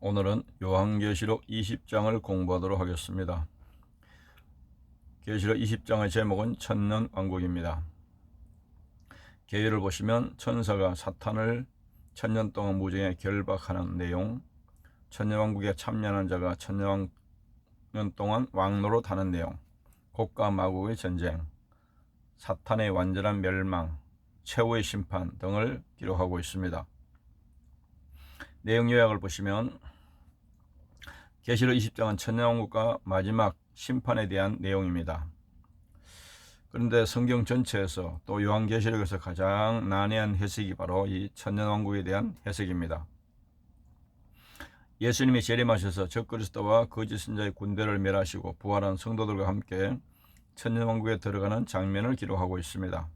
오늘은 요한계시록 20장을 공부하도록 하겠습니다. 계시록 20장의 제목은 천년왕국입니다. 계율을 보시면 천사가 사탄을 천년 동안 무정에 결박하는 내용, 천년왕국에 참여하는 자가 천년 동안 왕노로 타는 내용, 곡과 마국의 전쟁, 사탄의 완전한 멸망, 최후의 심판 등을 기록하고 있습니다. 내용 요약을 보시면 계시록 20장은 천년왕국과 마지막 심판에 대한 내용입니다. 그런데 성경 전체에서 또 요한계시록에서 가장 난해한 해석이 바로 이 천년왕국에 대한 해석입니다. 예수님이 재림하셔서 적그리스도와 거짓 선자의 군대를 멸하시고 부활한 성도들과 함께 천년왕국에 들어가는 장면을 기록하고 있습니다.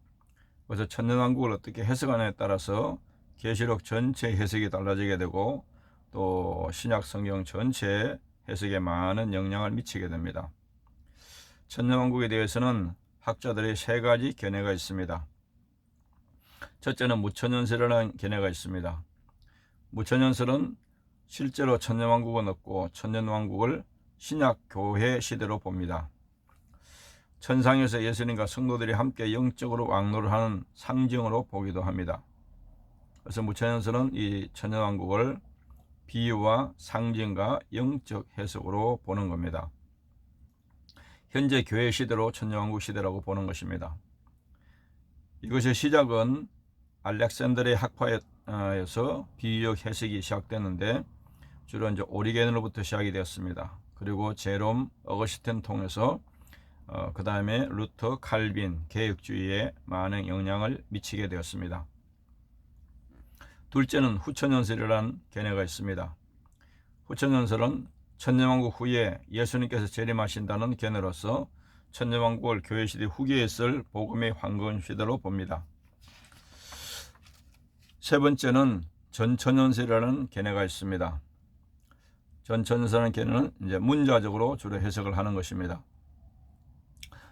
그래서 천년왕국을 어떻게 해석하느냐에 따라서 계시록 전체 해석이 달라지게 되고 또 신약 성경 전체 해석에 많은 영향을 미치게 됩니다. 천년왕국에 대해서는 학자들의 세 가지 견해가 있습니다. 첫째는 무천년설이라는 견해가 있습니다. 무천년설은 실제로 천년왕국은 없고 천년왕국을 신약 교회 시대로 봅니다. 천상에서 예수님과 성도들이 함께 영적으로 왕노를 하는 상징으로 보기도 합니다. 그래서 무천년설은 이 천년왕국을 비유와 상징과 영적 해석으로 보는 겁니다. 현재 교회 시대로 천년왕국 시대라고 보는 것입니다. 이것의 시작은 알렉산드리아 학파에서 비유적 해석이 시작됐는데 주로 이제 오리겐으로부터 시작이 되었습니다. 그리고 제롬, 어거스틴 통해서 그 다음에 루터, 칼빈, 개혁주의에 많은 영향을 미치게 되었습니다. 둘째는 후천년설이라는 견해가 있습니다. 후천년설은 천년왕국 후에 예수님께서 재림하신다는 견해로서 천년왕국을 교회시대 후기에 있을 복음의 황금 시대로 봅니다. 세 번째는 전천년설이라는 견해가 있습니다. 전천년설이라는 견해는 이제 문자적으로 주로 해석을 하는 것입니다.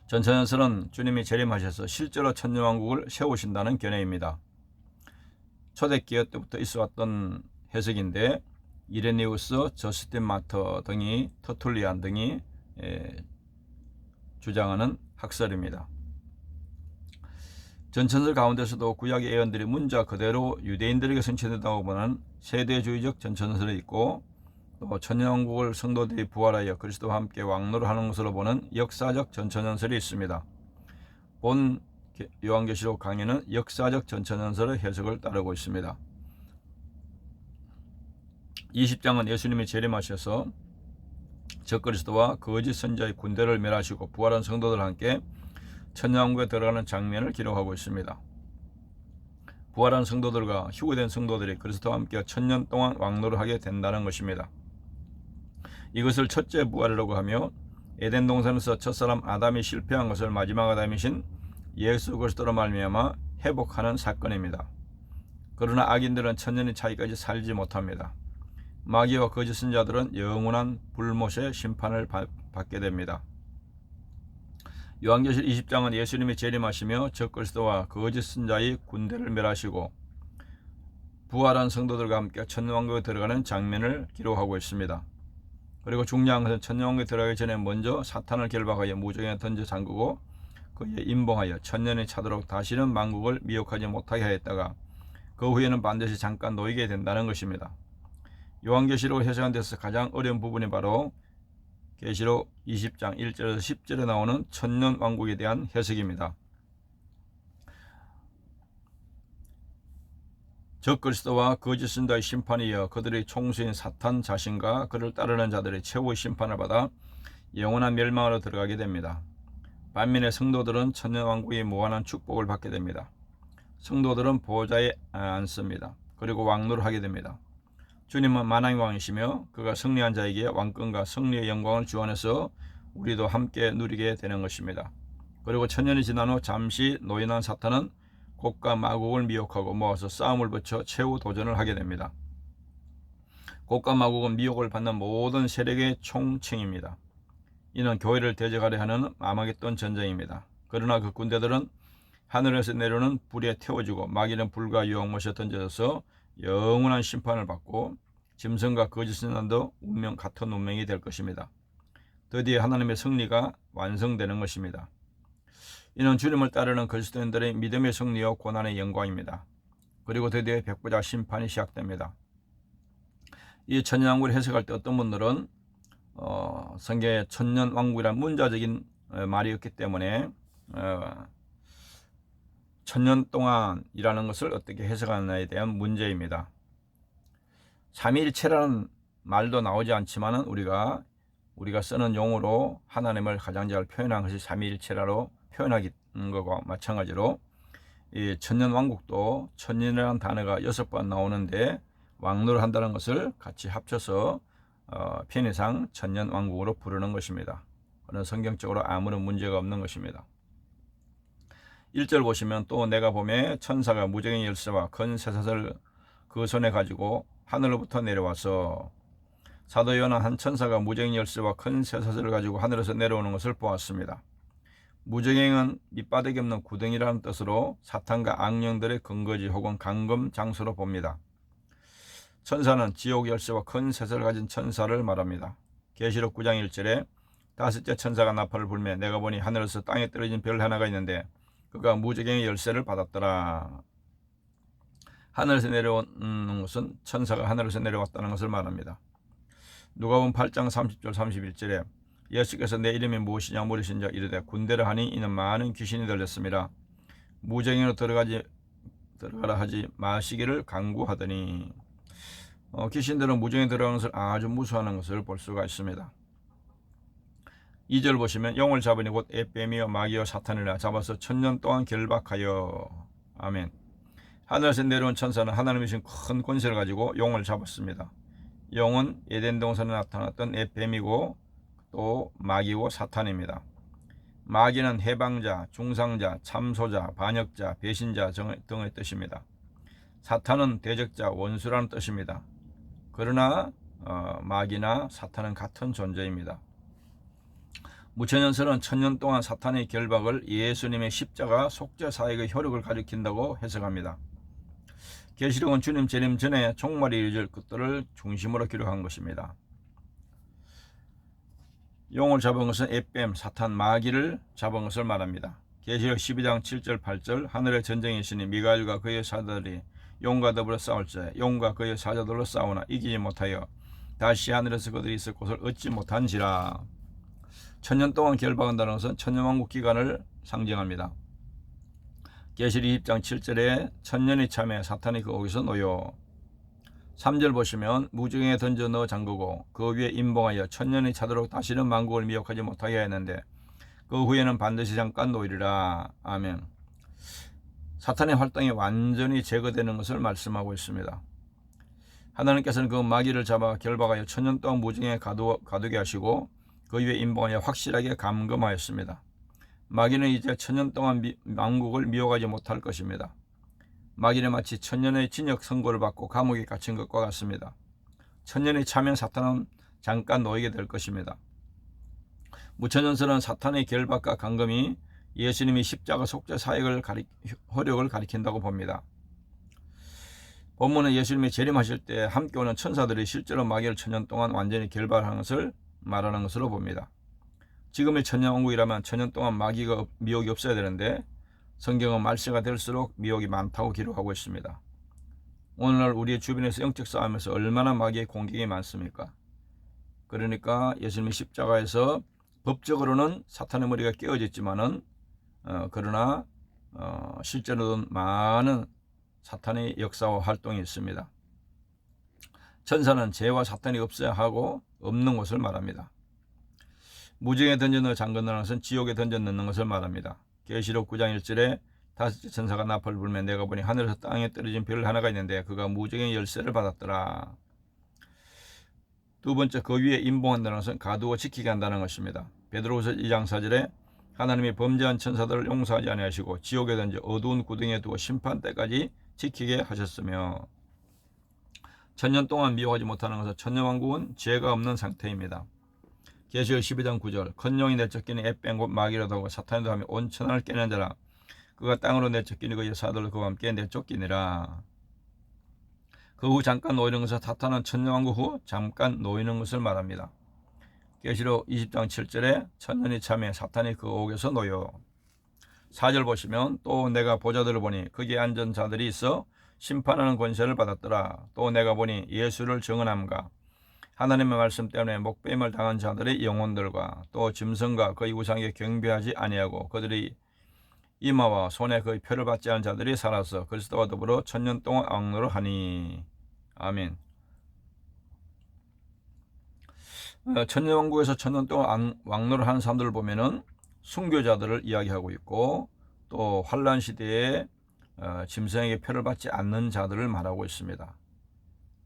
전천년설은 주님이 재림하셔서 실제로 천년왕국을 세우신다는 견해입니다. 초대기회 때부터 있어왔던 해석인데 이레니우스, 저스틴 마터 등이 터툴리안 등이 주장하는 학설입니다. 전천설 가운데서도 구약의 예언들이 문자 그대로 유대인들에게 선취된다고 보는 세대주의적 전천설이 있고 또 천년왕국을 성도들이 부활하여 그리스도와 함께 왕노를 하는 것으로 보는 역사적 전천년설이 있습니다. 본 요한계시록 강의는 역사적 전천년설의 해석을 따르고 있습니다. 20장은 예수님이 재림하셔서 적그리스도와 거짓 선자의 군대를 멸하시고 부활한 성도들과 함께 천년왕국에 들어가는 장면을 기록하고 있습니다. 부활한 성도들과 휴거된 성도들이 그리스도와 함께 천년 동안 왕노를 하게 된다는 것입니다. 이것을 첫째 부활이라고 하며 에덴 동산에서 첫사람 아담이 실패한 것을 마지막 아담이신 예수 그리스도로 말미암아 회복하는 사건입니다. 그러나 악인들은 천년의 차이까지 살지 못합니다. 마귀와 거짓 선자들은 영원한 불못의 심판을 받게 됩니다. 요한계시록 20장은 예수님이 재림하시며 적그리스도와 거짓 선자의 군대를 멸하시고 부활한 성도들과 함께 천년왕국에 들어가는 장면을 기록하고 있습니다. 그리고 중요한 것은 천년왕국에 들어가기 전에 먼저 사탄을 결박하여 무정에 던져 잠그고 그에 임봉하여 천년이 차도록 다시는 만국을 미혹하지 못하게 하였다가 그 후에는 반드시 잠깐 놓이게 된다는 것입니다. 요한계시록을 해석한 데서 가장 어려운 부분이 바로 계시록 20장 1절에서 10절에 나오는 천년왕국에 대한 해석입니다. 적그리스도와 거짓 선자의 심판에 이어 그들의 총수인 사탄 자신과 그를 따르는 자들의 최후의 심판을 받아 영원한 멸망으로 들어가게 됩니다. 반면에 성도들은 천년왕국의 무한한 축복을 받게 됩니다. 성도들은 보좌에 앉습니다. 그리고 왕노를 하게 됩니다. 주님은 만왕의 왕이시며 그가 승리한 자에게 왕권과 승리의 영광을 주원해서 우리도 함께 누리게 되는 것입니다. 그리고 천년이 지난 후 잠시 노인한 사탄은 곡과 마국을 미혹하고 모아서 싸움을 붙여 최후 도전을 하게 됩니다. 곡과 마국은 미혹을 받는 모든 세력의 총칭입니다. 이는 교회를 대적하려 하는 아마겟돈 전쟁입니다. 그러나 그 군대들은 하늘에서 내려오는 불에 태워지고 마귀는 불과 유황못에 던져져서 영원한 심판을 받고 짐승과 거짓 선지자도 같은 운명이 될 것입니다. 드디어 하나님의 승리가 완성되는 것입니다. 이는 주님을 따르는 그리스도인들의 믿음의 승리와 고난의 영광입니다. 그리고 드디어 백부자 심판이 시작됩니다. 이 천년왕국을 해석할 때 어떤 분들은 성경에 천년왕국이란 문자적인 말이었기 때문에 천년 동안이라는 것을 어떻게 해석하느냐에 대한 문제입니다. 삼위일체라는 말도 나오지 않지만은 우리가 쓰는 용어로 하나님을 가장 잘 표현한 것이 삼위일체라로 표현하기 것과 마찬가지로 이 천년왕국도 천년이라는 단어가 6번 나오는데 왕노를 한다는 것을 같이 합쳐서 편의상 천년왕국으로 부르는 것입니다. 그런 성경적으로 아무런 문제가 없는 것입니다. 1절 보시면 또 내가 보매 천사가 무정의 열쇠와 큰 쇠사슬을 그 손에 가지고 하늘로부터 내려와서 사도 요한은 한 천사가 무정의 열쇠와 큰 쇠사슬을 가지고 하늘에서 내려오는 것을 보았습니다. 무정행은 밑바닥이 없는 구덩이라는 뜻으로 사탄과 악령들의 근거지 혹은 감금 장소로 봅니다. 천사는 지옥 열쇠와 큰 쇠사슬을 가진 천사를 말합니다. 계시록 9장 1절에 다섯째 천사가 나팔을 불며 내가 보니 하늘에서 땅에 떨어진 별 하나가 있는데 그가 무정행의 열쇠를 받았더라. 하늘에서 내려오는 것은 천사가 하늘에서 내려왔다는 것을 말합니다. 누가복음 8장 30절 31절에 예수께서 내 이름이 무엇이냐 물으신자 이르되 군대를 하니 이는 많은 귀신이 들렸습니다. 무정행으로 들어가라 하지 마시기를 강구하더니 귀신들은 무정에 들어가는 것을 아주 무서워하는 것을 볼 수가 있습니다. 2절 보시면 영을 잡으니 곧 에뱀이요 마귀요 사탄이라 잡아서 천년 동안 결박하여 아멘. 하늘에서 내려온 천사는 하나님이 주신 큰 권세를 가지고 용을 잡았습니다. 용은 에덴 동산에 나타났던 에뱀이고 또 마귀고 사탄입니다. 마귀는 해방자, 중상자, 참소자, 반역자, 배신자 등의 뜻입니다. 사탄은 대적자, 원수라는 뜻입니다. 그러나 마귀나 사탄은 같은 존재입니다. 무천년설은 천년 동안 사탄의 결박을 예수님의 십자가 속죄 사역의 효력을 가리킨다고 해석합니다. 계시록은 주님 재림 전에 종말이 이르질 것들을 중심으로 기록한 것입니다. 용을 잡은 것은 에뱀, 사탄, 마귀를 잡은 것을 말합니다. 계시록 12장 7절 8절 하늘의 전쟁이 있으니 미가엘과 그의 사자들이 용과 더불어 싸울때 용과 그의 사자들로 싸우나 이기지 못하여 다시 하늘에서 그들이 있을 곳을 얻지 못한지라. 천년 동안 결박한다는 것은 천년왕국 기간을 상징합니다. 계시록 20장 7절에 천년이 참에 사탄이 거기서 놓여. 3절 보시면 무정에 던져 넣어 잠그고 그 위에 임봉하여 천년이 차도록 다시는 만국을 미혹하지 못하게 했는데 그 후에는 반드시 잠깐 놓이리라. 아멘. 사탄의 활동이 완전히 제거되는 것을 말씀하고 있습니다. 하나님께서는 그 마귀를 잡아 결박하여 천년 동안 무정에 가두게 하시고 그 위에 임봉하여 확실하게 감금하였습니다. 마귀는 이제 천년 동안 만국을 미혹하지 못할 것입니다. 마귀는 마치 천년의 징역 선고를 받고 감옥에 갇힌 것과 같습니다. 천년이 차면 사탄은 잠깐 놓이게 될 것입니다. 무천년설은 사탄의 결박과 감금이 예수님이 십자가 속죄 사역을 효력을 가리킨다고 봅니다. 본문은 예수님이 재림하실 때 함께 오는 천사들이 실제로 마귀를 천년 동안 완전히 결박하는 것을 말하는 것으로 봅니다. 지금의 천년왕국이라면 천년 동안 마귀가 미혹이 없어야 되는데 성경은 말세가 될수록 미혹이 많다고 기록하고 있습니다. 오늘날 우리의 주변에서 영적 싸움에서 얼마나 마귀의 공격이 많습니까? 그러니까 예수님의 십자가에서 법적으로는 사탄의 머리가 깨어졌지만은 그러나 실제로는 많은 사탄의 역사와 활동이 있습니다. 천사는 죄와 사탄이 없어야 하고 없는 것을 말합니다. 무정에 던져 넣어 잠근다는 것은 지옥에 던져 넣는 것을 말합니다. 계시록 9장 1절에 다섯째 천사가 나팔을 불며 내가 보니 하늘에서 땅에 떨어진 별 하나가 있는데 그가 무정의 열쇠를 받았더라. 두 번째, 그 위에 임봉한다는 것은 가두어 지키게 한다는 것입니다. 베드로후서 2장 4절에 하나님이 범죄한 천사들을 용서하지 아니하시고 지옥에 던져 어두운 구덩이에 두어 심판 때까지 지키게 하셨으며, 천년 동안 미워하지 못하는 것은 천년왕국은 죄가 없는 상태입니다. 계시록 12장 9절 큰 용이 내쫓기니 에뱀 곧 마귀라도 하고 사탄이도 하며 온 천하를 깨는 자라. 그가 땅으로 내쫓기니 그의 사도를 그와 함께 내쫓기니라. 그 후 잠깐 놓이는 것은 사탄은 천년왕국 후 잠깐 놓이는 것을 말합니다. 계시록 20장 7절에 천년이 참에 사탄이 그 옥에서 놓여. 4절 보시면 또 내가 보좌들을 보니 거기에 앉은 자들이 있어 심판하는 권세를 받았더라. 또 내가 보니 예수를 증언함과 하나님의 말씀 때문에 목배임을 당한 자들의 영혼들과 또 짐승과 그의 우상에 경배하지 아니하고 그들이 이마와 손에 그의 표를 받지 않은 자들이 살아서 그리스도와 더불어 천년 동안 왕노를 하니. 아멘. 천년왕국에서 천년 동안 왕노를 하는 사람들을 보면은 순교자들을 이야기하고 있고 또 환란 시대에 짐승에게 표를 받지 않는 자들을 말하고 있습니다.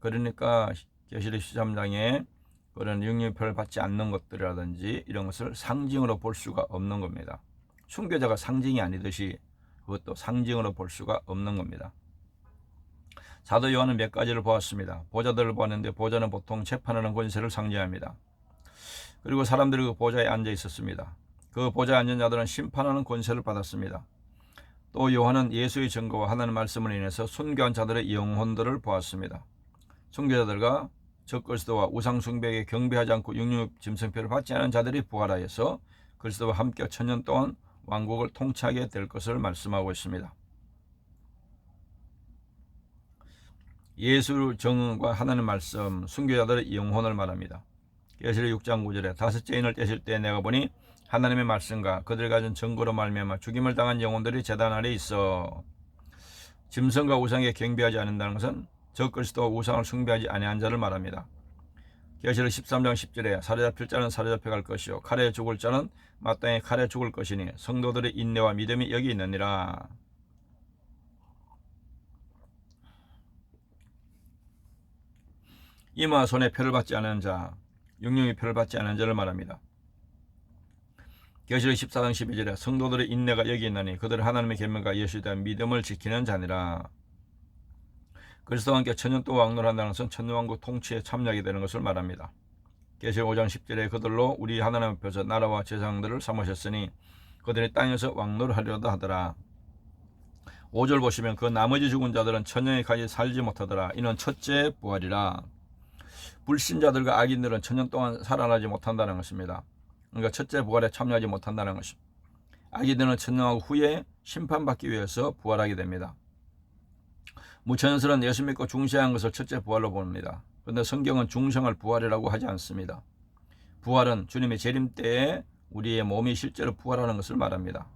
그러니까 계시록 13장에 그런 영육표를 받지 않는 것들이라든지 이런 것을 상징으로 볼 수가 없는 겁니다. 순교자가 상징이 아니듯이 그것도 상징으로 볼 수가 없는 겁니다. 사도 요한은 몇 가지를 보았습니다. 보좌들을 보았는데 보좌는 보통 재판하는 권세를 상징합니다. 그리고 사람들이 그 보좌에 앉아 있었습니다. 그 보좌에 앉은 자들은 심판하는 권세를 받았습니다. 또 요한은 예수의 증거와 하나님의 말씀을 인해서 순교한 자들의 영혼들을 보았습니다. 순교자들과 적그리스도와 우상 숭배에게 경배하지 않고 육육 짐승표를 받지 않은 자들이 부활하여서 그리스도와 함께 천년 동안 왕국을 통치하게 될 것을 말씀하고 있습니다. 예수 증언과 하나님의 말씀, 순교자들의 영혼을 말합니다. 계시록 6장 9절에 다섯째 인을 떼실 때 내가 보니 하나님의 말씀과 그들이 가진 증거로 말미암아 죽임을 당한 영혼들이 제단 아래 있어. 짐승과 우상에 경배하지 않는다는 것은 적그리스도와 우상을 숭배하지 아니한 자를 말합니다. 계시록 13장 10절에 사로잡힐 자는 사로잡혀갈 것이요 칼에 죽을 자는 마땅히 칼에 죽을 것이니 성도들의 인내와 믿음이 여기 있느니라. 이마 손에 표를 받지 않은 자, 영영의 표를 받지 않은 자를 말합니다. 계시록 14장 12절에 성도들의 인내가 여기 있나니 그들은 하나님의 계명과 예수에 대한 믿음을 지키는 자니라. 그리스도와 함께 천년 동안 왕노한다는 것은 천년왕국 통치에 참여하게 되는 것을 말합니다. 계시록 5장 10절에 그들로 우리 하나님 앞에서 나라와 제사장들을 삼으셨으니 그들이 땅에서 왕노를 하려다 하더라. 5절 보시면 그 나머지 죽은 자들은 천년에까지 살지 못하더라. 이는 첫째 부활이라. 불신자들과 악인들은 천년 동안 살아나지 못한다는 것입니다. 그러니까 첫째 부활에 참여하지 못한다는 것입니다. 악인들은 천년왕국 후에 심판받기 위해서 부활하게 됩니다. 무천연설은 예수 믿고 중생한 것을 첫째 부활로 봅니다. 그런데 성경은 중생을 부활이라고 하지 않습니다. 부활은 주님의 재림 때에 우리의 몸이 실제로 부활하는 것을 말합니다.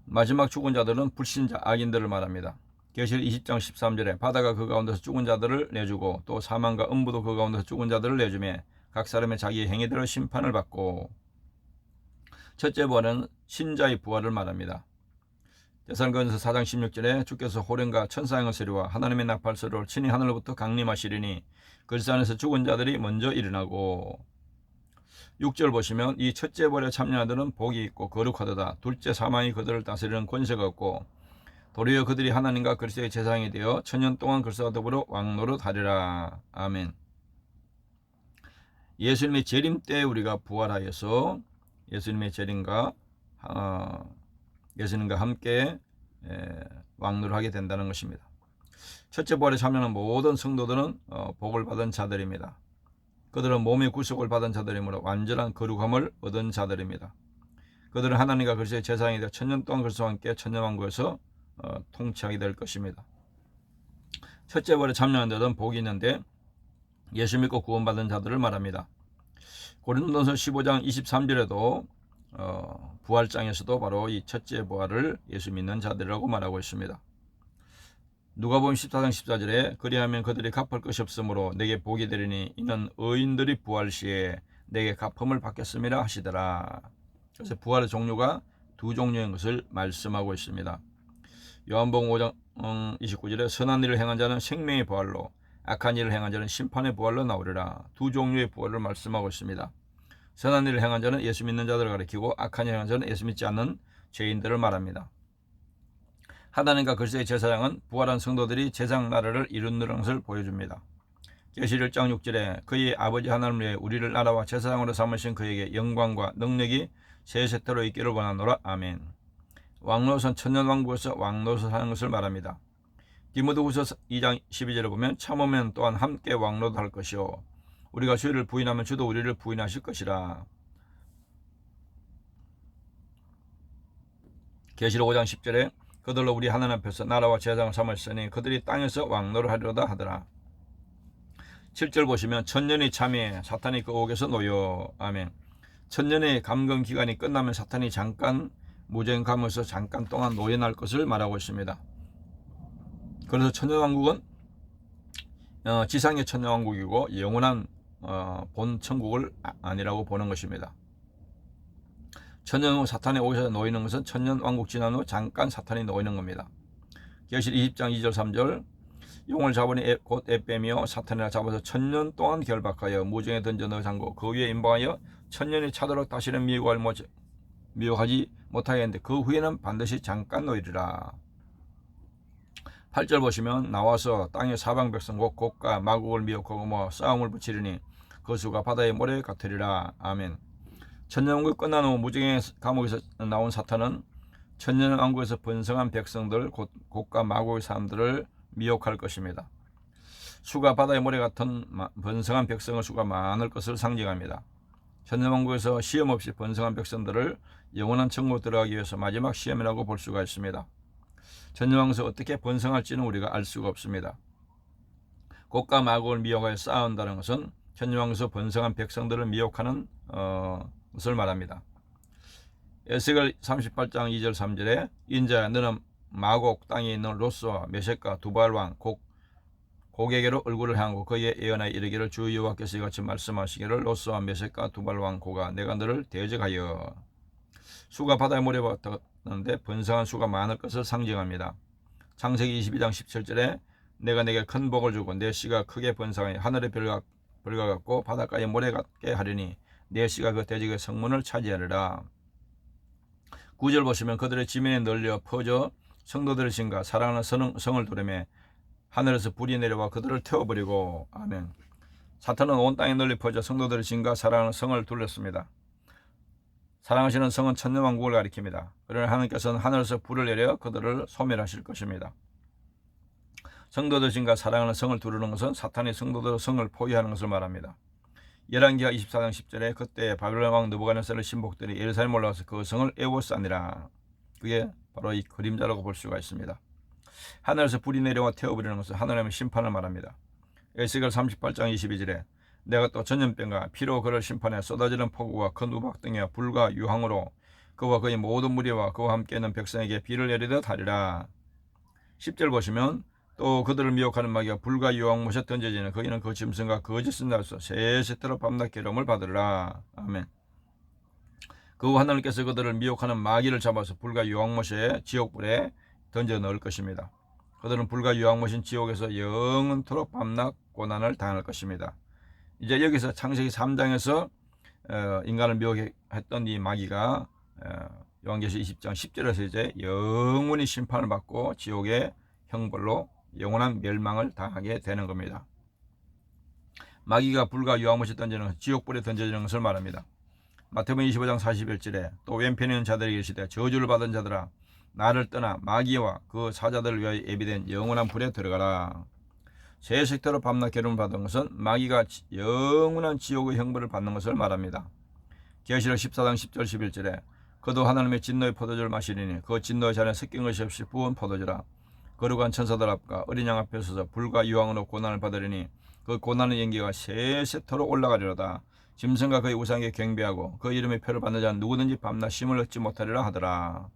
마지막 죽은 자들은 불신자 악인들을 말합니다. 계시록 20장 13절에 바다가 그 가운데서 죽은 자들을 내주고 또 사망과 음부도 그 가운데서 죽은 자들을 내주며 각 사람의 자기의 행위대로 심판을 받고. 첫째 부활은 신자의 부활을 말합니다. 데살로니가전서 4장 16절에 주께서 호련과 천사의 소리와 하나님의 나팔 소리로 친히 하늘로부터 강림하시리니 그리스도 안에서 죽은 자들이 먼저 일어나고. 6절 보시면 이 첫째 부활에 참여한 자들은 복이 있고 거룩하도다. 둘째 사망이 그들을 다스리는 권세가 없고 도리어 그들이 하나님과 그리스도의 제사장이 되어 천년 동안 그리스도와 더불어 왕노릇하리라. 아멘. 예수님의 재림 때 우리가 부활하여서 예수님의 재림과 예수님과 함께 왕노를 하게 된다는 것입니다. 첫째 부활에 참여하는 모든 성도들은 복을 받은 자들입니다. 그들은 몸의 구속을 받은 자들이므로 완전한 거룩함을 얻은 자들입니다. 그들은 하나님과 그리스도의 제사장이 되어 천년 동안 그리스도와 함께 천년왕국에서 통치하게 될 것입니다. 첫째 부활에 참여한 자들은 복이 있는데 예수 믿고 구원받은 자들을 말합니다. 고린도전서 15장 23절에도 부활장에서도 바로 이 첫째 부활을 예수 믿는 자들이라고 말하고 있습니다. 누가복음 14장 14절에 그리하면 그들이 갚을 것이 없으므로 내게 복이 되리니 이는 의인들이 부활 시에 내게 갚음을 받겠음이라 하시더라. 그래서 부활의 종류가 두 종류인 것을 말씀하고 있습니다. 요한복음 5장 29절에 선한 일을 행한 자는 생명의 부활로 악한 일을 행한 자는 심판의 부활로 나오리라. 두 종류의 부활을 말씀하고 있습니다. 선한 일을 행한 자는 예수 믿는 자들을 가리키고 악한 일을 행한 자는 예수 믿지 않는 죄인들을 말합니다. 하나님과 그리스도의 제사장은 부활한 성도들이 제사장 나라를 이룬다는 것을 보여줍니다. 계시록 1장 6절에 그의 아버지 하나님을 위해 우리를 나라와 제사장으로 삼으신 그에게 영광과 능력이 세세토록 있기를 원하노라. 아멘. 왕노릇은 천년왕국에서 왕노릇을 하는 것을 말합니다. 디모데후서 2장 12절에 보면 참으면 또한 함께 왕노도 할 것이요 우리가 주를 부인하면 주도 우리를 부인하실 것이라. 계시록 5장 10절에 그들로 우리 하나님 앞에서 나라와 제사장을 삼았으니 그들이 땅에서 왕노를 하리로다 하더라. 7절 보시면 천년이 참에 사탄이 그 옥에서 놓여. 아멘. 천년의 감금 기간이 끝나면 사탄이 잠깐 무정감에서 잠깐 동안 노예날 것을 말하고 있습니다. 그래서 천년왕국은 지상의 천년왕국이고 영원한 본 천국을 아니라고 보는 것입니다. 천년 후 사탄의 옥에서 놓이는 것은 천년왕국 지난 후 잠깐 사탄이 놓이는 겁니다. 계시록 20장 2절 3절 용을 잡으니 곧 에뱀이요 사탄이라 잡아서 천년 동안 결박하여 무정에 던져 넣어 잠고 그 위에 임박하여 천년이 차도록 다시는 미혹하지 못하게 했는데 그 후에는 반드시 잠깐 놓이리라. 8절 보시면 나와서 땅의 사방 백성 곧 곡과 마곡을 미혹하고 싸움을 붙이리니 그 수가 바다의 모래 같으리라. 아멘. 천년왕국 끝난 후 무정의 감옥에서 나온 사탄은 천년왕국에서 번성한 백성들 곧 곡과 마곡의 사람들을 미혹할 것입니다. 수가 바다의 모래 같은 번성한 백성의 수가 많을 것을 상징합니다. 천년왕국에서 시험 없이 번성한 백성들을 영원한 천국 들어가기 위해서 마지막 시험이라고 볼 수가 있습니다. 천년왕국에서 어떻게 번성할지는 우리가 알 수가 없습니다. 곡과 마곡을 미혹하여 싸운다는 것은 천년왕국에서 번성한 백성들을 미혹하는 것을 말합니다. 에스겔 38장 2절 3절에 인자야 너는 마곡 땅에 있는 로스와 메섹과 두발왕 곡에게로 얼굴을 향하고 그의 예언하여 이르기를 주 여호와께서 이같이 말씀하시기를 로스와 메섹과 두발왕 고가 내가 너를 대적하여. 수가 바다의 모래 같았는데 번성한 수가 많을 것을 상징합니다. 창세기 22장 17절에 내가 내게 큰 복을 주고 내 씨가 크게 번성하여 하늘의 별과 같고 바닷가의 모래 같게 하리니 내 씨가 그 대적의 성문을 차지하리라. 9절 보시면 그들의 지면에 널려 퍼져 성도들의 신과 사랑하는 성을 두르매 하늘에서 불이 내려와 그들을 태워버리고. 아멘. 사탄은 온 땅에 널리 퍼져 성도들의 신과 사랑하는 성을 둘렀습니다. 사랑하시는 성은 천년왕국을 가리킵니다. 그러나 하나님께서는 하늘에서 불을 내려 그들을 소멸하실 것입니다. 성도들의 신과 사랑하는 성을 두르는 것은 사탄이 성도들의 성을 포위하는 것을 말합니다. 열왕기하 24장 10절에 그때 바벨론 왕 느부갓네살의 신복들이 예루살렘에 올라와서 그 성을 에워싸니라. 그게 바로 이 그림자라고 볼 수가 있습니다. 하늘에서 불이 내려와 태워버리는 것은 하나님의 심판을 말합니다. 에스겔 38장 22절에 내가 또 전염병과 피로 그를 심판해 쏟아지는 폭우와 큰 우박 등의 불과 유황으로 그와 그의 모든 무리와 그와 함께 있는 백성에게 비를 내리듯 하리라. 10절 보시면 또 그들을 미혹하는 마귀가 불과 유황 못에 던져지는 거기는 그 짐승과 거짓은 날서 세세토록 밤낮 괴로움을 받으리라. 아멘. 그 후 하나님께서 그들을 미혹하는 마귀를 잡아서 불과 유황못에 지옥불에 던져 넣을 것입니다. 그들은 불과 유황못인 지옥에서 영원토록 밤낮 고난을 당할 것입니다. 이제 여기서 창세기 3장에서 인간을 미혹했던 이 마귀가 요한계시 20장 10절에서 이제 영원히 심판을 받고 지옥의 형벌로 영원한 멸망을 당하게 되는 겁니다. 마귀가 불과 유황못에 던지는 것, 지옥불에 던져지는 것을 말합니다. 마태복음 25장 41절에 또 왼편에 있는 자들에게 이르시되 저주를 받은 자들아 나를 떠나 마귀와 그 사자들을 위하여 예비된 영원한 불에 들어가라. 세세토록 밤낮 괴로움을 받은 것은 마귀가 영원한 지옥의 형벌을 받는 것을 말합니다. 계시록 14장 10절 11절에 그도 하나님의 진노의 포도주를 마시리니 그 진노의 잔에 섞인 것이 없이 부은 포도주라. 거룩한 천사들 앞과 어린 양 앞에 서서 불과 유황으로 고난을 받으리니 그 고난의 연기가 세세토록 올라가리로다. 짐승과 그의 우상에게 경배하고 그 이름의 표를 받는 자는 누구든지 밤낮 쉼을 얻지 못하리라 하더라.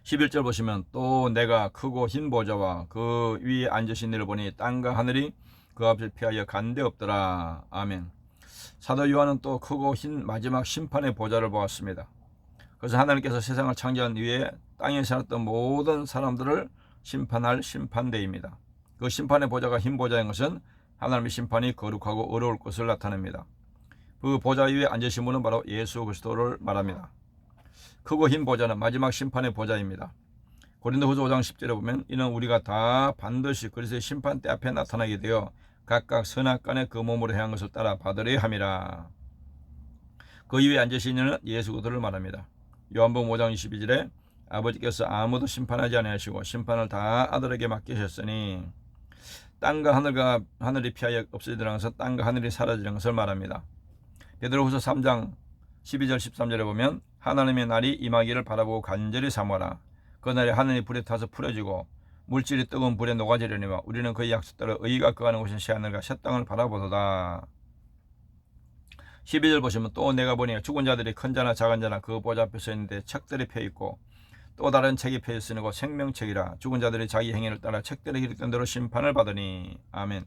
11절 보시면 또 내가 크고 흰 보좌와 그 위에 앉으신 이를 보니 땅과 하늘이 그 앞을 피하여 간데 없더라. 아멘. 사도 요한은 또 크고 흰 마지막 심판의 보좌를 보았습니다. 그래서 하나님께서 세상을 창조한 이후에 땅에 살았던 모든 사람들을 심판할 심판대입니다. 그 심판의 보좌가 흰 보좌인 것은 하나님의 심판이 거룩하고 어려울 것을 나타냅니다. 그 보좌 위에 앉으신 분은 바로 예수 그리스도를 말합니다. 크고 흰 보좌는 마지막 심판의 보좌입니다. 고린도후서 5장 10절에 보면 이는 우리가 다 반드시 그리스도의 심판대 앞에 나타나게 되어 각각 선악간에 그 몸으로 행한 것을 따라 받으려야 함이라. 그 위에 앉으신 이는 예수 그리스도를 말합니다. 요한복음 5장 22절에 아버지께서 아무도 심판하지 아니하시고 심판을 다 아들에게 맡기셨으니 땅과 하늘이 피하여 없어지는 것은 땅과 하늘이 사라지는 것을 말합니다. 베드로후서 3장 12절 13절에 보면 하나님의 날이 임하기를 바라보고 간절히 사모하라. 그날에 하늘이 불에 타서 풀어지고 물질이 뜨거운 불에 녹아지려니와 우리는 그의 약속대로 의가 거하는 곳인 새하늘과 새 땅을 바라보도다. 12절 보시면 또 내가 보니 죽은 자들이 큰 자나 작은 자나 그 보좌 앞에 서 있는데 책들이 펴있고 또 다른 책이 펴있으니 곧 생명책이라. 죽은 자들이 자기 행위를 따라 책들에 기록된 대로 심판을 받으니. 아멘.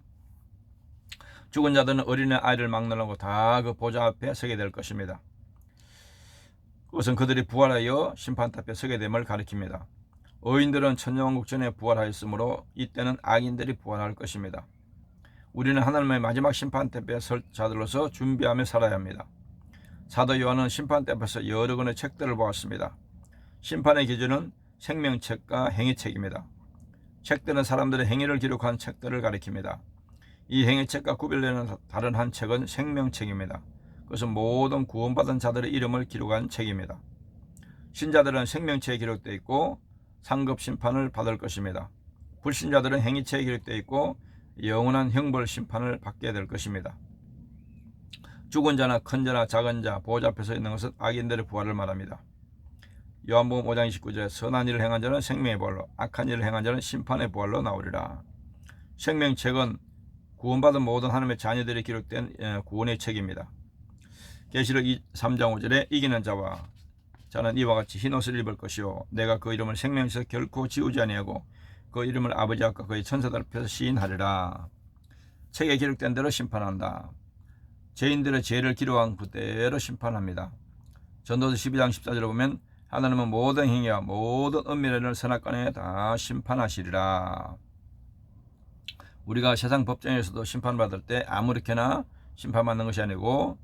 죽은 자들은 어린애 아이를 막론하고 다 그 보좌 앞에 서게 될 것입니다. 그것은 그들이 부활하여 심판대 앞에 서게 됨을 가리킵니다. 의인들은 천년왕국 전에 부활하였으므로 이때는 악인들이 부활할 것입니다. 우리는 하나님의 마지막 심판대 앞에 설 자들로서 준비하며 살아야 합니다. 사도 요한은 심판대 앞에서 여러 권의 책들을 보았습니다. 심판의 기준은 생명책과 행위책입니다. 책들은 사람들의 행위를 기록한 책들을 가리킵니다. 이 행위책과 구별되는 다른 한 책은 생명책입니다. 그것은 모든 구원받은 자들의 이름을 기록한 책입니다. 신자들은 생명책에 기록되어 있고 상급 심판을 받을 것입니다. 불신자들은 행위책에 기록되어 있고 영원한 형벌 심판을 받게 될 것입니다. 죽은 자나 큰 자나 작은 자 보좌 앞에 서 있는 것은 악인들의 부활을 말합니다. 요한복음 5장 29절에 선한 일을 행한 자는 생명의 부활로 악한 일을 행한 자는 심판의 부활로 나오리라. 생명책은 구원받은 모든 하나님의 자녀들이 기록된 구원의 책입니다. 계시록 3장 5절에 이기는 자는 이와 같이 흰옷을 입을 것이요 내가 그 이름을 생명책에서 결코 지우지 아니하고 그 이름을 아버지 앞과 그의 천사들 앞에서 시인하리라. 책에 기록된 대로 심판한다. 죄인들의 죄를 기록한 그대로 심판합니다. 전도서 12장 14절에 보면 하나님은 모든 행위와 모든 은밀한 일을 선악간에 다 심판하시리라. 우리가 세상 법정에서도 심판받을 때 아무렇게나 심판받는 것이 아니고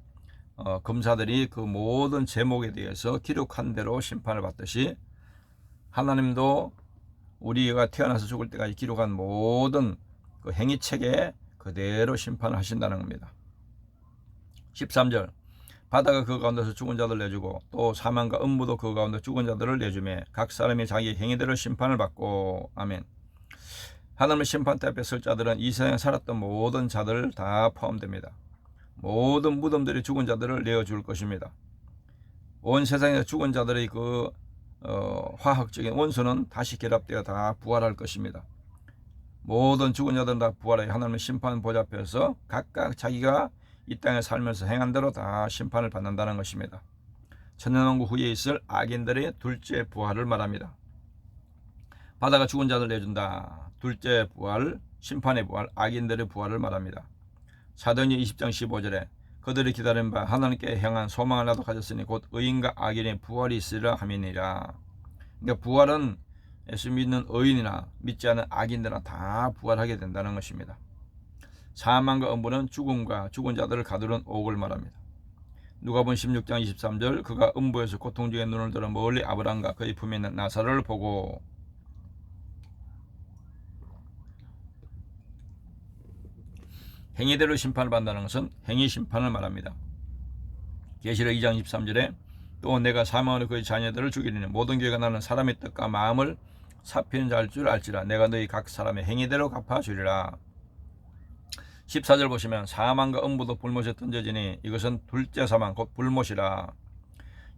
검사들이 그 모든 제목에 대해서 기록한 대로 심판을 받듯이 하나님도 우리가 태어나서 죽을 때까지 기록한 모든 그 행위책에 그대로 심판을 하신다는 겁니다. 13절 바다가 그 가운데서 죽은 자들을 내주고 또 사망과 음부도 그 가운데 죽은 자들을 내주매 각 사람이 자기 행위대로 심판을 받고. 아멘. 하나님의 심판대 앞에 설 자들은 이 세상에 살았던 모든 자들 다 포함됩니다. 모든 무덤들이 죽은 자들을 내어줄 것입니다. 온 세상에 죽은 자들의 그 화학적인 원소는 다시 결합되어 다 부활할 것입니다. 모든 죽은 자들은 다 부활하여 하나님의 심판 보좌 앞에서 각각 자기가 이 땅에 살면서 행한 대로 다 심판을 받는다는 것입니다. 천년왕국 후에 있을 악인들의 둘째 부활을 말합니다. 바다가 죽은 자들 내준다. 둘째 부활, 심판의 부활, 악인들의 부활을 말합니다. 사도행전 20장 15절에 그들이 기다린 바 하나님께 향한 소망을 나도 가졌으니 곧 의인과 악인의 부활이 있으리라 함이니라. 그러니까 부활은 예수 믿는 의인이나 믿지 않는 악인들은 다 부활하게 된다는 것입니다. 사망과 음부는 죽음과 죽은 자들을 가두는 옥을 말합니다. 누가복음 16장 23절 그가 음부에서 고통 중에 눈을 들어 멀리 아브라함과 그의 품에 있는 나사로를 보고. 행위대로 심판을 받는다는 것은 행위 심판을 말합니다. 계시록 2장 23절에 또 내가 사망으로 그의 자녀들을 죽이리니 모든 교회가 나는 사람의 뜻과 마음을 살피는 자일 줄 알지라. 내가 너희 각 사람의 행위대로 갚아주리라. 14절 보시면 사망과 음부도 불못에 던져지니 이것은 둘째 사망 곧 불못이라.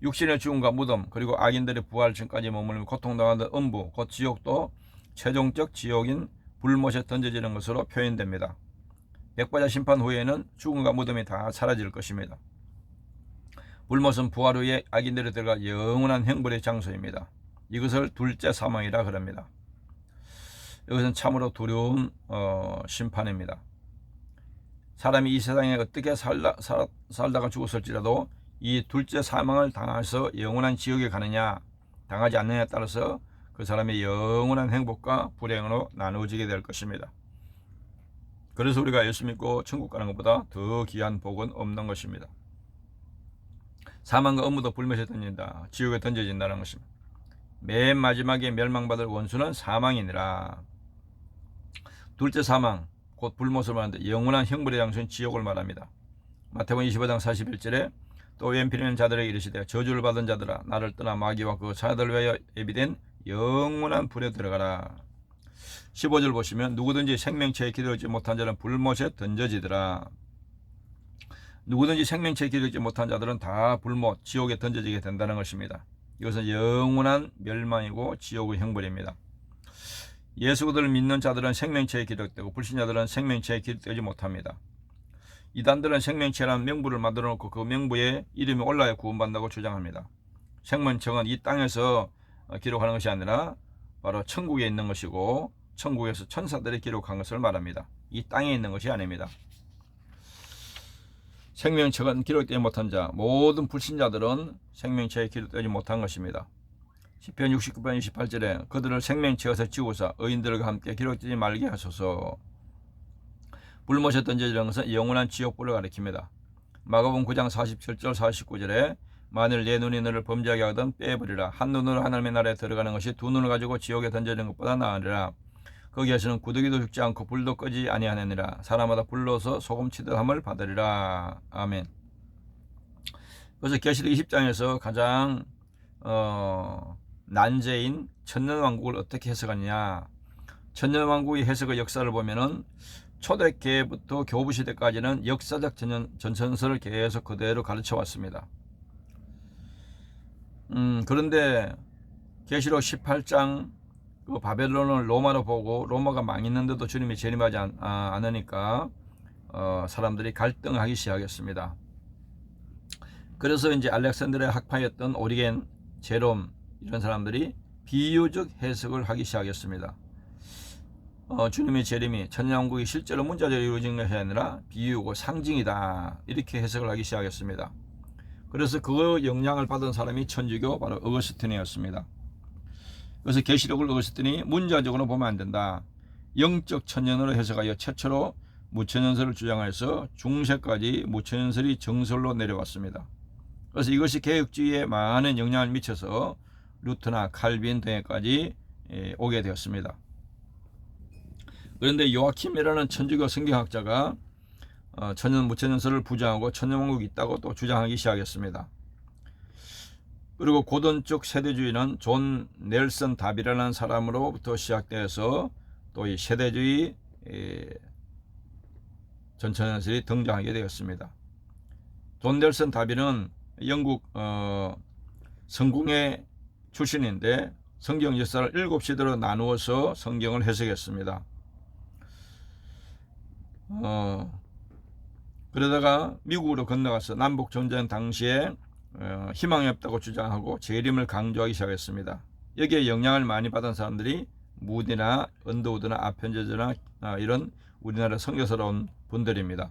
육신의 죽음과 무덤 그리고 악인들의 부활 전까지 머물며 고통당하는 음부 곧 지옥도 최종적 지옥인 불못에 던져지는 것으로 표현됩니다. 백보자 심판 후에는 죽음과 무덤이 다 사라질 것입니다. 불못은 부활 후에 악인들이 들어가 영원한 형벌의 장소입니다. 이것을 둘째 사망이라 그럽니다. 이것은 참으로 두려운 심판입니다. 사람이 이 세상에 어떻게 살다가 죽었을지라도 이 둘째 사망을 당해서 영원한 지옥에 가느냐 당하지 않느냐에 따라서 그 사람의 영원한 행복과 불행으로 나누어지게 될 것입니다. 그래서 우리가 예수 믿고 천국 가는 것보다 더 귀한 복은 없는 것입니다. 사망과 음부도 불못에 던진다. 지옥에 던져진다는 것입니다. 맨 마지막에 멸망받을 원수는 사망이니라. 둘째 사망 곧 불못을 말하는데 영원한 형벌의 장소인 지옥을 말합니다. 마태복음 25장 41절에 또 왼편에는 자들에게 이르시되 저주를 받은 자들아 나를 떠나 마귀와 그 자들 위하여 예비된 영원한 불에 들어가라. 15절 보시면 누구든지 생명체에 기도하지 못한 자는 불못에 던져지더라. 누구든지 생명체에 기도하지 못한 자들은 다 불못, 지옥에 던져지게 된다는 것입니다. 이것은 영원한 멸망이고 지옥의 형벌입니다. 예수 그리스도를 믿는 자들은 생명체에 기록되고 불신자들은 생명체에 기록되지 못합니다. 이단들은 생명체라는 명부를 만들어 놓고 그 명부에 이름이 올라야 구원받는다고 주장합니다. 생명체는 이 땅에서 기록하는 것이 아니라 바로 천국에 있는 것이고 천국에서 천사들이 기록한 것을 말합니다. 이 땅에 있는 것이 아닙니다. 생명체가 기록되지 못한 자, 모든 불신자들은 생명체에 기록되지 못한 것입니다. 시편 69편 28절에 그들을 생명체에서 지우사 의인들과 함께 기록되지 말게 하소서. 불못에 던져지는 것은 영원한 지옥불을 가리킵니다. 마가복음 9장 47절 49절에 만일 내 눈이 너를 범죄하게 하거든 빼버리라. 한 눈으로 하나님의 나라에 들어가는 것이 두 눈을 가지고 지옥에 던져지는 것보다 나으리라. 거기에서는 구더기도 죽지 않고 불도 끄지 아니하느니라. 사람마다 불로서 소금치듯함을 받으리라. 아멘. 그래서 계시록 20장에서 가장 난제인 천년왕국을 어떻게 해석하느냐. 천년왕국의 해석의 역사를 보면은 초대교회부터 교부시대까지는 역사적 전천서를 계속 그대로 가르쳐 왔습니다. 그런데 계시록 18장 그 바벨론을 로마로 보고 로마가 망했는데도 주님이 재림하지 않으니까 사람들이 갈등하기 시작했습니다. 그래서 이제 알렉산드리아 학파였던 오리겐, 제롬 이런 사람들이 비유적 해석을 하기 시작했습니다. 주님의 재림이 천년왕국이 실제로 문자적으로 이루어진 것이 아니라 비유고 상징이다 이렇게 해석을 하기 시작했습니다. 그래서 그 영향을 받은 사람이 천주교 바로 어거스틴이었습니다. 그래서 계시록을 어거스틴이 문자적으로 보면 안 된다. 영적 천년으로 해석하여 최초로 무천년설을 주장하여서 중세까지 무천년설이 정설로 내려왔습니다. 그래서 이것이 개혁주의에 많은 영향을 미쳐서 루터나 칼빈 등에까지 오게 되었습니다. 그런데 요아킴이라는 천주교 성경학자가 천년 무천년설을 부정하고 천년왕국이 있다고 또 주장하기 시작했습니다. 그리고 고전적 세대주의는 존 넬슨 다비라는 사람으로부터 시작되어서 또 이 세대주의 전천년설이 등장하게 되었습니다. 존 넬슨 다비는 영국 성공회 출신인데 성경 역사를 7시대로 나누어서 성경을 해석했습니다. 그러다가 미국으로 건너가서 남북 전쟁 당시에 희망이 없다고 주장하고 재림을 강조하기 시작했습니다. 여기에 영향을 많이 받은 사람들이 무디나 언더우드나 아펜저즈나 이런 우리나라 선교사로운 분들입니다.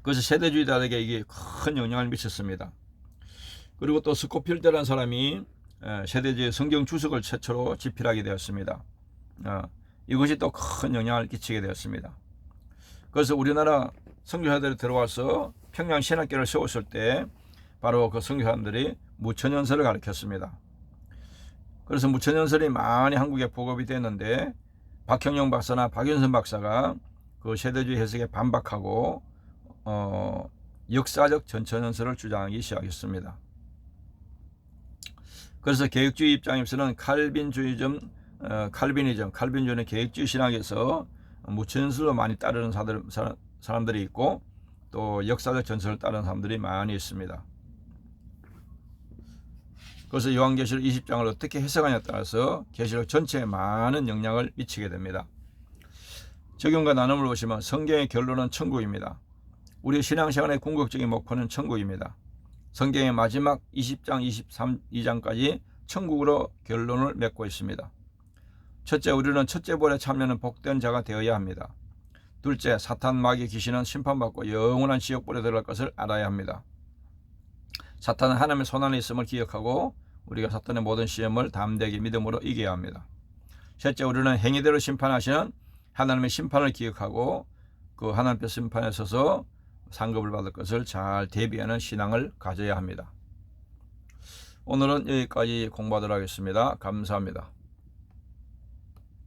그래서 세대주의자들에게 이게 큰 영향을 미쳤습니다. 그리고 또 스코필드라는 사람이 세대주의 성경 주석을 최초로 집필하게 되었습니다. 이것이 또 큰 영향을 끼치게 되었습니다. 그래서 우리나라 선교사들이 들어와서 평양 신학교를 세웠을 때 바로 그 선교사들이 무천년설을 가르쳤습니다. 그래서 무천년설이 많이 한국에 보급이 됐는데 박형영 박사나 박윤선 박사가 그 세대주의 해석에 반박하고 역사적 전천년설을 주장하기 시작했습니다. 그래서 개혁주의 입장에서는 칼빈주의는 개혁주의 신학에서 무천년설로 많이 따르는 사람들이 있고 또 역사적 전설을 따르는 사람들이 많이 있습니다. 그래서 요한계시록 20장을 어떻게 해석하냐에 따라서 계시록 전체에 많은 영향을 미치게 됩니다. 적용과 나눔을 보시면 성경의 결론은 천국입니다. 우리 신앙생활의 궁극적인 목표는 천국입니다. 성경의 마지막 20장, 22장까지 천국으로 결론을 맺고 있습니다. 첫째, 우리는 첫째 벌에 참여하는 복된 자가 되어야 합니다. 둘째, 사탄, 마귀, 귀신은 심판받고 영원한 지옥불에 들어갈 것을 알아야 합니다. 사탄은 하나님의 손안에 있음을 기억하고 우리가 사탄의 모든 시험을 담대하게 믿음으로 이겨야 합니다. 셋째, 우리는 행위대로 심판하시는 하나님의 심판을 기억하고 그 하나님의 심판에 서서 상급을 받을 것을 잘 대비하는 신앙을 가져야 합니다. 오늘은 여기까지 공부하도록 하겠습니다. 감사합니다.